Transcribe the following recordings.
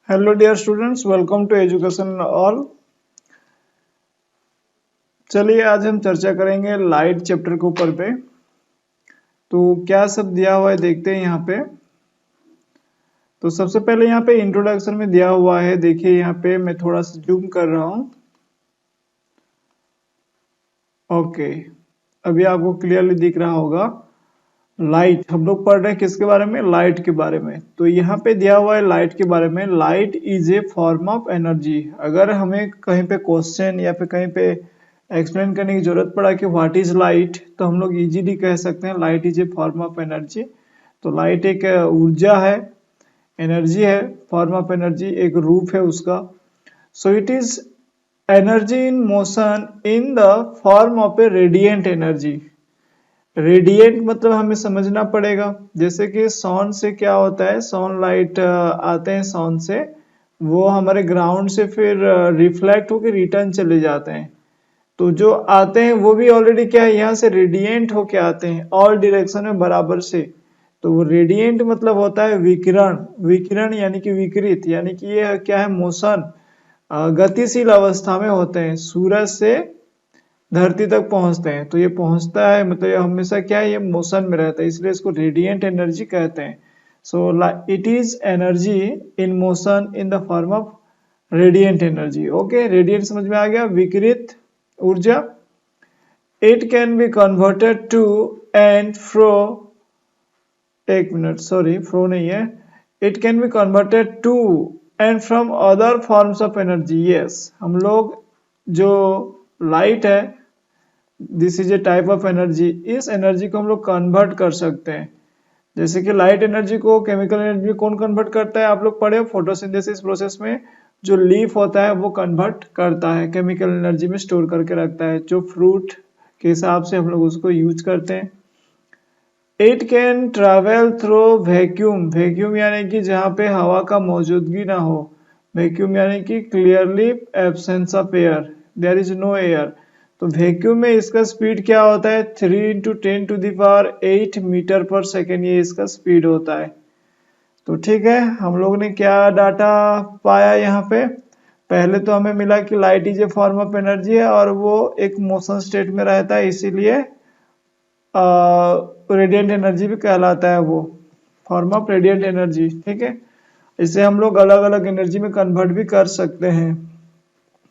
Hello dear students, welcome to education all. चलिए आज हम चर्चा करेंगे लाइट चैप्टर के ऊपर पे। तो क्या सब दिया हुआ है देखते हैं यहाँ पे। तो सबसे पहले यहाँ पे इंट्रोडक्शन में दिया हुआ है, देखिए यहाँ पे मैं थोड़ा सा जूम कर रहा हूँ। ओके, अभी आपको क्लियरली दिख रहा होगा। लाइट हम लोग पढ़ रहे हैं किसके बारे में? लाइट के बारे में। तो यहाँ पे दिया हुआ है लाइट के बारे में, light is a form of energy. अगर हमें कहीं पे क्वेश्चन या फिर कहीं पे एक्सप्लेन करने की जरूरत पड़ा कि व्हाट इज लाइट, तो हम लोग इजीली कह सकते हैं light is a form of energy. तो लाइट एक ऊर्जा है, एनर्जी है, फॉर्म ऑफ एनर्जी, एक रूप है उसका। सो it is energy in motion in the form of A radiant energy. Radiant मतलब हमें समझना पड़ेगा, जैसे कि सन से क्या होता है, सन लाइट आते हैं सन से, वो हमारे ग्राउंड से फिर रिफ्लेक्ट होकर रिटर्न चले जाते हैं। तो जो आते हैं वो भी ऑलरेडी क्या है, यहाँ से रेडिएंट होके आते हैं ऑल डायरेक्शन में बराबर से। तो वो रेडिएंट मतलब होता है विकिरण। विकिरण यानी कि विकृत, यानी कि ये क्या है, मोशन, गतिशील अवस्था में होते हैं। सूरज से धरती तक पहुंचते हैं, तो ये पहुंचता है मतलब ये हमेशा क्या है, ये मोशन में रहता है, इसलिए इसको रेडिएंट एनर्जी कहते हैं। So it is energy in motion in the form of radiant energy. Okay, radiant समझ में आ गया, विकिरित ऊर्जा। It can be converted to and fro, एक मिनट, सॉरी फ्रो नहीं है, it can be converted to and from other forms of energy. Yes, हम लोग जो लाइट है, this is a type of energy, इस एनर्जी को हम लोग कन्वर्ट कर सकते हैं। जैसे कि लाइट एनर्जी को केमिकल एनर्जी कौन कन्वर्ट करता है, आप लोग पढ़े हो फोटोसिंथेसिस प्रोसेस में, जो लीफ होता है वो कन्वर्ट करता है, केमिकल एनर्जी में स्टोर करके रखता है, जो फ्रूट के हिसाब से हम लोग उसको यूज करते हैं। It can travel through vacuum, vacuum यानी कि जहाँ पे हवा का मौजूदगी ना हो, वैक्यूम यानी कि clearly absence of air, there is no air. तो वैक्यूम में इसका स्पीड क्या होता है, 3 × 10⁸ मीटर पर सेकेंड, ये इसका स्पीड होता है। तो ठीक है, हम लोग ने क्या डाटा पाया यहाँ पे? पहले तो हमें मिला कि light is a form of energy है और वो एक मोशन स्टेट में रहता है, इसीलिए रेडिएंट एनर्जी भी कहलाता है, वो फॉर्म ऑफ रेडिएंट एनर्जी। ठीक है, इसे हम लोग अलग अलग एनर्जी में कन्वर्ट भी कर सकते हैं।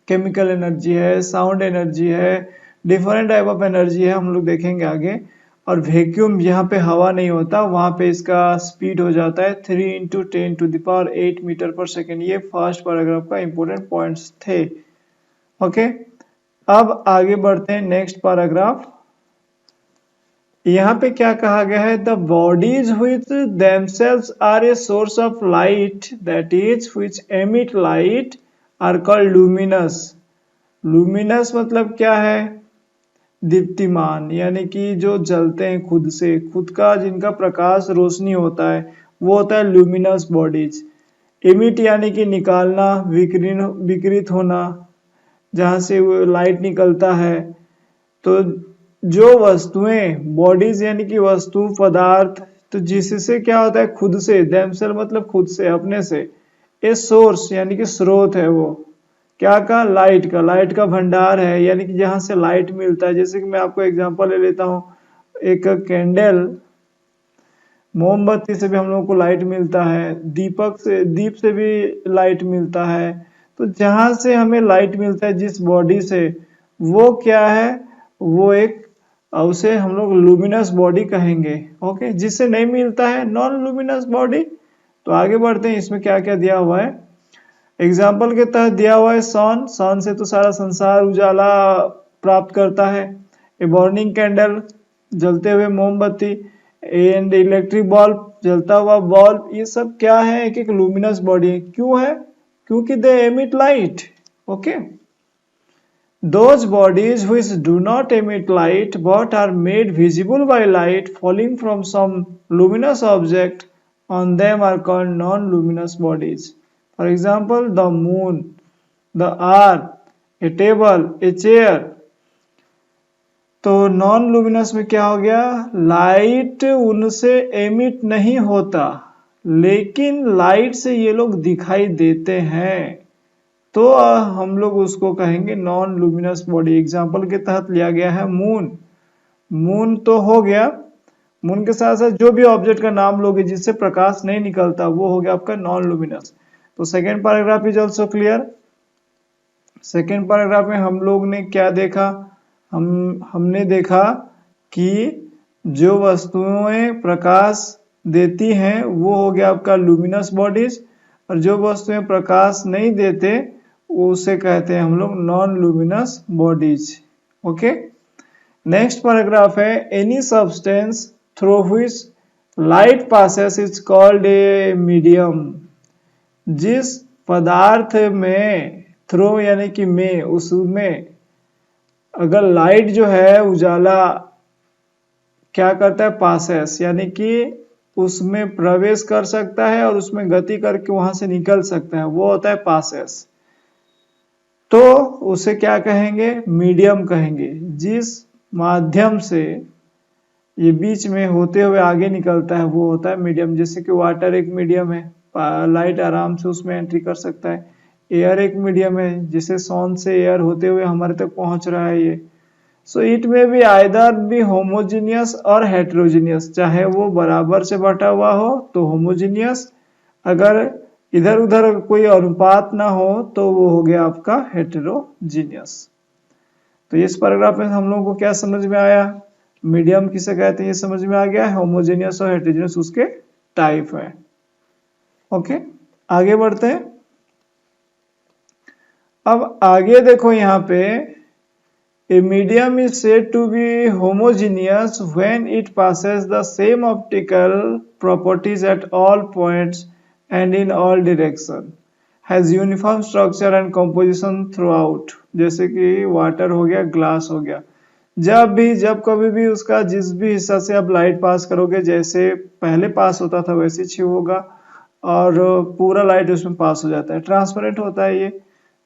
केमिकल एनर्जी है, साउंड एनर्जी है, डिफरेंट टाइप ऑफ एनर्जी है, हम लोग देखेंगे आगे। और वैक्यूम, यहाँ पे हवा नहीं होता, वहां पे इसका स्पीड हो जाता है 3 × 10⁸ मीटर पर सेकेंड। ये फर्स्ट पैराग्राफ का इंपॉर्टेंट पॉइंट्स थे। ओके, अब आगे बढ़ते हैं नेक्स्ट पैराग्राफ। यहाँ पे क्या कहा गया है, the bodies which themselves are a source of light, that is which emit light are called luminous. Luminous मतलब क्या है, दीप्तिमान, यानी कि जो जलते हैं खुद से, खुद का जिनका प्रकाश रोशनी होता है, वो होता है लुमिनस बॉडीज। एमिट यानी कि निकालना, विकृत होना, जहां से वो लाइट निकलता है। तो जो वस्तुएं, बॉडीज यानी कि वस्तु, पदार्थ, तो जिससे क्या होता है, खुद से, देमसेल मतलब खुद से, अपने से। ए सोर्स यानी कि स्रोत है, वो क्या का, लाइट का, लाइट का भंडार है, यानी कि जहां से लाइट मिलता है। जैसे कि मैं आपको एग्जांपल ले लेता हूँ, एक कैंडल, मोमबत्ती से भी हम लोगों को लाइट मिलता है, दीपक से, दीप से भी लाइट मिलता है। तो जहां से हमें लाइट मिलता है, जिस बॉडी से, वो क्या है, वो एक, उसे हम लोग लुमिनस बॉडी कहेंगे। ओके, जिससे नहीं मिलता है, नॉन लुमिनस बॉडी। तो आगे बढ़ते हैं, इसमें क्या क्या दिया हुआ है। एग्जाम्पल के तहत दिया हुआ है सन, सन से तो सारा संसार उजाला प्राप्त करता है। ए बर्निंग कैंडल, जलते हुए मोमबत्ती, एंड इलेक्ट्रिक बल्ब, जलता हुआ बल्ब, ये सब क्या है, एक एक लुमिनस बॉडी है। क्यों है? क्योंकि दे emit light. Okay, those bodies which do not emit light but are made visible by light falling from some luminous object on them are called non-luminous bodies. For example, the moon, the earth, a table, a chair. तो non luminous में क्या हो गया, light उनसे emit नहीं होता, लेकिन light से ये लोग दिखाई देते हैं, तो हम लोग उसको कहेंगे नॉन लुमिनस बॉडी। एग्जाम्पल के तहत लिया गया है मून। मून तो हो गया, मून के साथ साथ जो भी ऑब्जेक्ट का नाम लोगे जिससे प्रकाश नहीं निकलता वो हो गया आपका नॉन लुमिनस। तो second paragraph is also clear. Second paragraph में हम लोग ने क्या देखा, हमने देखा कि जो वस्तुएं प्रकाश देती हैं वो हो गया आपका लुमिनस बॉडीज, और जो वस्तुएं प्रकाश नहीं देते उसे कहते हैं हम लोग non luminous bodies. Okay, next paragraph है any substance through which light passes is called a medium. जिस पदार्थ में थ्रू यानी कि में, उसमें अगर लाइट जो है उजाला क्या करता है, पासेस यानी कि उसमें प्रवेश कर सकता है और उसमें गति करके वहां से निकल सकता है, वो होता है पासेस। तो उसे क्या कहेंगे, मीडियम कहेंगे। जिस माध्यम से ये बीच में होते हुए आगे निकलता है वो होता है मीडियम। जैसे कि वाटर एक मीडियम है, लाइट आराम से उसमें एंट्री कर सकता है। एयर एक मीडियम है, जिसे सन से एयर होते हुए हमारे तक पहुंच रहा है ये। सो इट में भी आइदर भी होमोजीनियस और हेट्रोजीनियस, चाहे वो बराबर से बटा हुआ हो तो होमोजीनियस, अगर इधर उधर कोई अनुपात ना हो तो वो हो गया आपका हेटेरोजीनियस। तो इस पैराग्राफ में हम लोगों को क्या समझ में आया, मीडियम किसे कहते हैं ये समझ में आ गया, होमोजेनियस और हेटेरोजेनियस उसके टाइप है। ओके, आगे बढ़ते हैं। अब आगे देखो यहाँ पे, a medium is said to be homogeneous when it passes the same optical properties at all points and in all direction, has uniform structure and composition throughout. जैसे कि वाटर हो गया, ग्लास हो गया, जब कभी भी उसका जिस भी हिस्सा से आप लाइट पास करोगे, जैसे पहले पास होता था वैसे ही होगा और पूरा लाइट उसमें पास हो जाता है, ट्रांसपेरेंट होता है ये,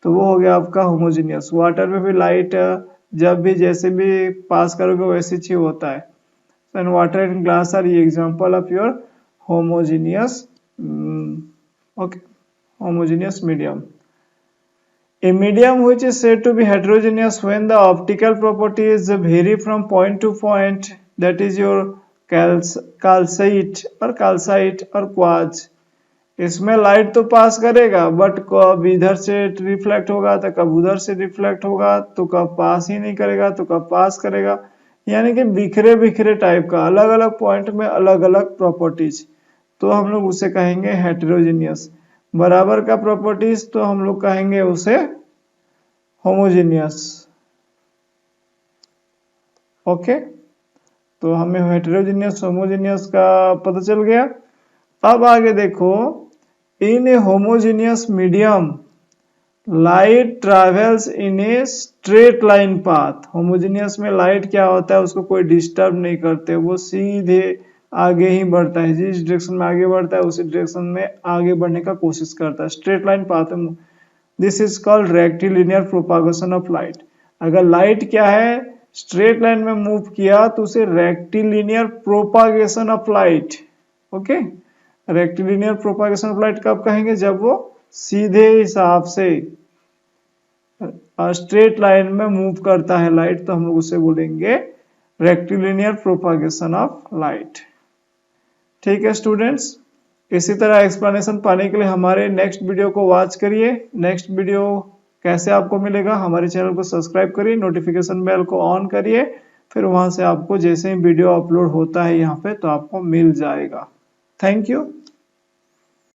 तो वो हो गया आपका होमोजेनियस। वाटर में भी लाइट जब भी जैसे भी पास करोगे वैसे ही होता है। And water and glass are example of your homogeneous homogeneous medium. A medium which is said to be heterogeneous when the optical properties vary from point to point, that is your calcite or quartz. इसमें light तो पास करेगा but कब इधर से reflect होगा तो कब उधर से रिफ्लेक्ट होगा, तो कब पास ही नहीं करेगा तो कब पास करेगा, यानी कि बिखरे बिखरे टाइप का, अलग अलग पॉइंट में अलग अलग प्रॉपर्टीज, तो हम लोग उसे कहेंगे हेटेरोजेनियस। बराबर का प्रॉपर्टीज तो हम लोग कहेंगे उसे होमोजेनियस। ओके, तो हमें हेटेरोजेनियस होमोजेनियस का पता चल गया। अब आगे देखो, in a homogeneous medium light travels in a straight line path. Homogeneous में लाइट क्या होता है, उसको कोई डिस्टर्ब नहीं करते, वो सीधे आगे ही बढ़ता है, जिस डायरेक्शन में आगे बढ़ता है उसी डायरेक्शन में आगे बढ़ने का कोशिश करता है, straight line path. This is called rectilinear propagation of light. अगर लाइट क्या है स्ट्रेट लाइन में मूव किया तो उसे rectilinear propagation of light. Okay, rectilinear propagation of light कब कहेंगे, जब वो सीधे हिसाब से स्ट्रेट लाइन में मूव करता है लाइट, तो हम लोग उसे बोलेंगे रेक्टिलिनियर प्रोपागेशन ऑफ लाइट। ठीक है स्टूडेंट्स, इसी तरह एक्सप्लेनेशन पाने के लिए हमारे नेक्स्ट वीडियो को वॉच करिए। नेक्स्ट वीडियो कैसे आपको मिलेगा, हमारे चैनल को सब्सक्राइब करिए, नोटिफिकेशन बेल को ऑन करिए, फिर वहां से आपको जैसे ही वीडियो अपलोड होता है यहाँ पे तो आपको मिल जाएगा। Thank you.